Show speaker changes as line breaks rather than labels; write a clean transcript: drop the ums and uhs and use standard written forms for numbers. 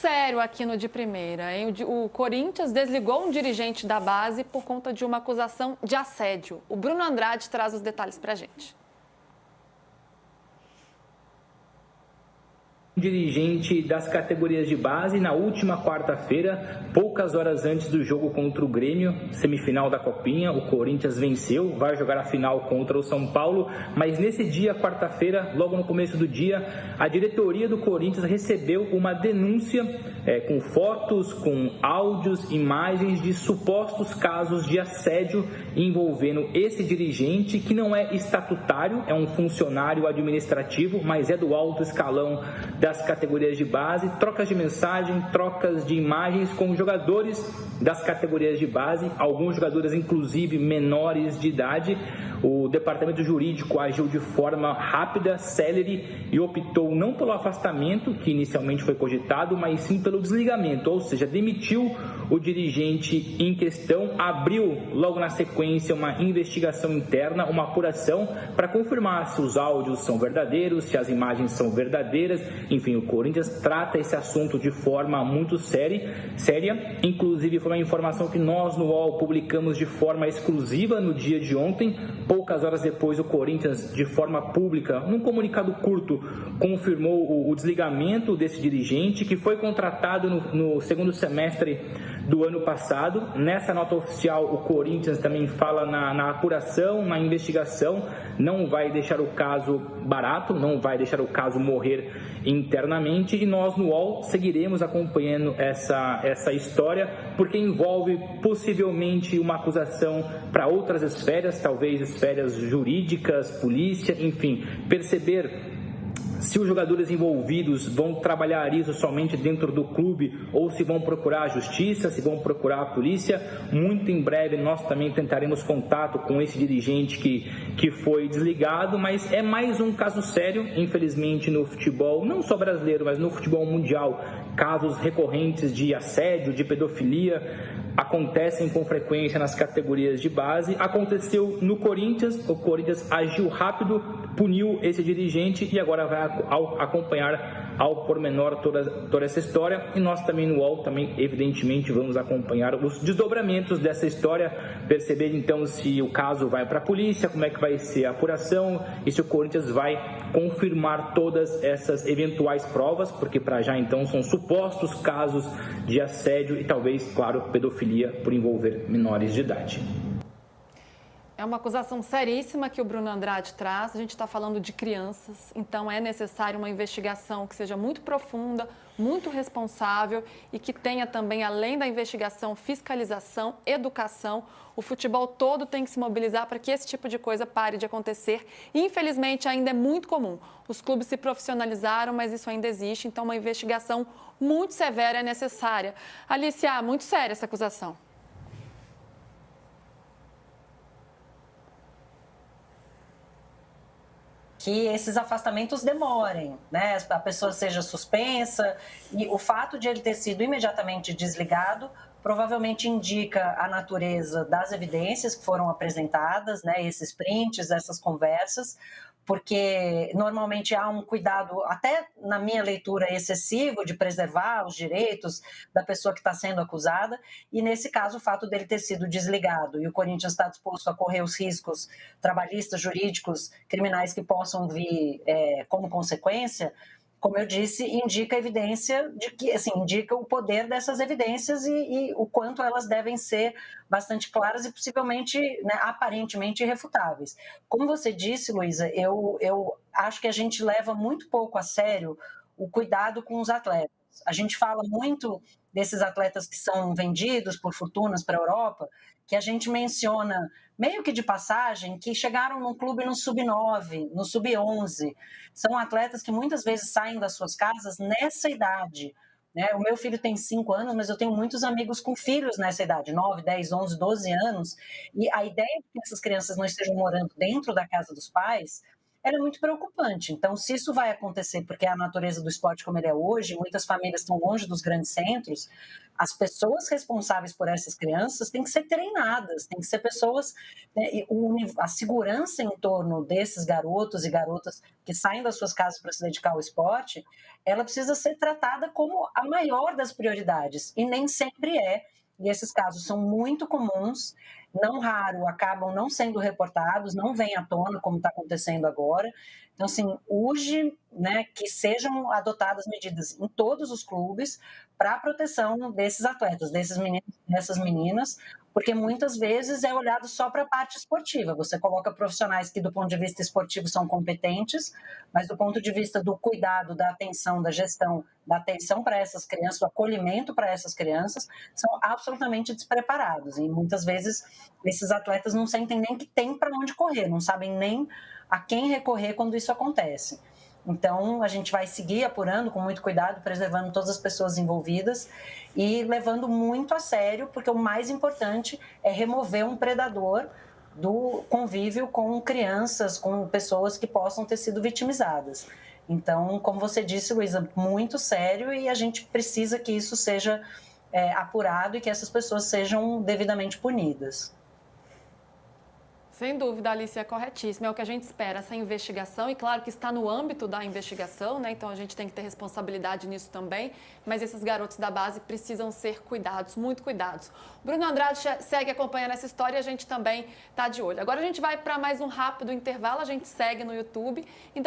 sério aqui no De Primeira, hein? O Corinthians desligou um dirigente da base por conta de uma acusação de assédio. O Bruno Andrade traz os detalhes pra gente.
Dirigente das categorias de base na última quarta-feira, poucas horas antes do jogo contra o Grêmio, semifinal da Copinha. O Corinthians venceu, vai jogar a final contra o São Paulo, mas nesse dia, quarta-feira, logo no começo do dia, a diretoria do Corinthians recebeu uma denúncia com fotos, com áudios, imagens de supostos casos de assédio envolvendo esse dirigente, que não é estatutário, é um funcionário administrativo, mas é do alto escalão das categorias de base, trocas de mensagem, trocas de imagens com jogadores das categorias de base, alguns jogadores inclusive menores de idade. O departamento jurídico agiu de forma rápida, célere e optou não pelo afastamento, que inicialmente foi cogitado, mas sim pelo desligamento, ou seja, demitiu o dirigente em questão, abriu logo na sequência uma investigação interna, uma apuração para confirmar se os áudios são verdadeiros, se as imagens são verdadeiras. Enfim, o Corinthians trata esse assunto de forma muito séria. Inclusive, foi uma informação que nós no UOL publicamos de forma exclusiva no dia de ontem. Poucas horas depois, o Corinthians, de forma pública, num comunicado curto, confirmou o desligamento desse dirigente, que foi contratado no segundo semestre do ano passado. Nessa nota oficial, o Corinthians também fala na apuração, na investigação, não vai deixar o caso barato, não vai deixar o caso morrer internamente, e nós no UOL seguiremos acompanhando essa história, porque envolve possivelmente uma acusação para outras esferas, talvez esferas jurídicas, polícia, enfim, perceber se os jogadores envolvidos vão trabalhar isso somente dentro do clube ou se vão procurar a justiça, se vão procurar a polícia. Muito em breve nós também tentaremos contato com esse dirigente que foi desligado, mas é mais um caso sério, infelizmente, no futebol, não só brasileiro, mas no futebol mundial. Casos recorrentes de assédio, de pedofilia, acontecem com frequência nas categorias de base. Aconteceu no Corinthians, o Corinthians agiu rápido, puniu esse dirigente e agora vai acompanhar ao pormenor toda essa história, e nós também no UOL também evidentemente vamos acompanhar os desdobramentos dessa história, perceber então se o caso vai para a polícia, como é que vai ser a apuração e se o Corinthians vai confirmar todas essas eventuais provas, porque para já então são supostos casos de assédio e talvez, claro, pedofilia por envolver menores de idade.
É uma acusação seríssima que o Bruno Andrade traz. A gente está falando de crianças, então é necessário uma investigação que seja muito profunda, muito responsável e que tenha também, além da investigação, fiscalização, educação. O futebol todo tem que se mobilizar para que esse tipo de coisa pare de acontecer. Infelizmente, ainda é muito comum. Os clubes se profissionalizaram, mas isso ainda existe, então uma investigação muito severa é necessária. Alicia, muito séria essa acusação.
Que esses afastamentos demorem, né? A pessoa seja suspensa, e o fato de ele ter sido imediatamente desligado provavelmente indica a natureza das evidências que foram apresentadas, né? Esses prints, essas conversas, porque normalmente há um cuidado, até na minha leitura, excessivo de preservar os direitos da pessoa que está sendo acusada, e nesse caso o fato dele ter sido desligado e o Corinthians está disposto a correr os riscos trabalhistas, jurídicos, criminais que possam vir como consequência, como eu disse, indica a evidência de que, assim, indica o poder dessas evidências e o quanto elas devem ser bastante claras e possivelmente, né, aparentemente irrefutáveis. Como você disse, Luísa, eu acho que a gente leva muito pouco a sério o cuidado com os atletas. A gente fala muito desses atletas que são vendidos por fortunas para a Europa, que a gente menciona meio que de passagem, que chegaram num clube no sub-9, no sub-11. São atletas que muitas vezes saem das suas casas nessa idade, né? O meu filho tem 5 anos, mas eu tenho muitos amigos com filhos nessa idade, 9, 10, 11, 12 anos, e a ideia de que essas crianças não estejam morando dentro da casa dos pais ela é muito preocupante. Então, se isso vai acontecer porque é a natureza do esporte como ele é hoje, muitas famílias estão longe dos grandes centros, as pessoas responsáveis por essas crianças têm que ser treinadas, têm que ser pessoas, né, a segurança em torno desses garotos e garotas que saem das suas casas para se dedicar ao esporte, ela precisa ser tratada como a maior das prioridades, e nem sempre é. E esses casos são muito comuns, não raro, acabam não sendo reportados, não vêm à tona, como está acontecendo agora. Então, assim, urge, né, que sejam adotadas medidas em todos os clubes para a proteção desses atletas, desses meninos, dessas meninas, porque muitas vezes é olhado só para a parte esportiva. Você coloca profissionais que, do ponto de vista esportivo, são competentes, mas do ponto de vista do cuidado, da atenção, da gestão, da atenção para essas crianças, do acolhimento para essas crianças, são absolutamente despreparados. E muitas vezes esses atletas não sentem nem que tem para onde correr, não sabem nem a quem recorrer quando isso acontece. Então, a gente vai seguir apurando com muito cuidado, preservando todas as pessoas envolvidas e levando muito a sério, porque o mais importante é remover um predador do convívio com crianças, com pessoas que possam ter sido vitimizadas. Então, como você disse, Luísa, muito sério, e a gente precisa que isso seja apurado e que essas pessoas sejam devidamente punidas.
Sem dúvida, Alice, é corretíssimo. É o que a gente espera, essa investigação. E claro que está no âmbito da investigação, né? Então a gente tem que ter responsabilidade nisso também. Mas esses garotos da base precisam ser cuidados, muito cuidados. Bruno Andrade segue acompanhando essa história e a gente também está de olho. Agora a gente vai para mais um rápido intervalo, a gente segue no YouTube. Então,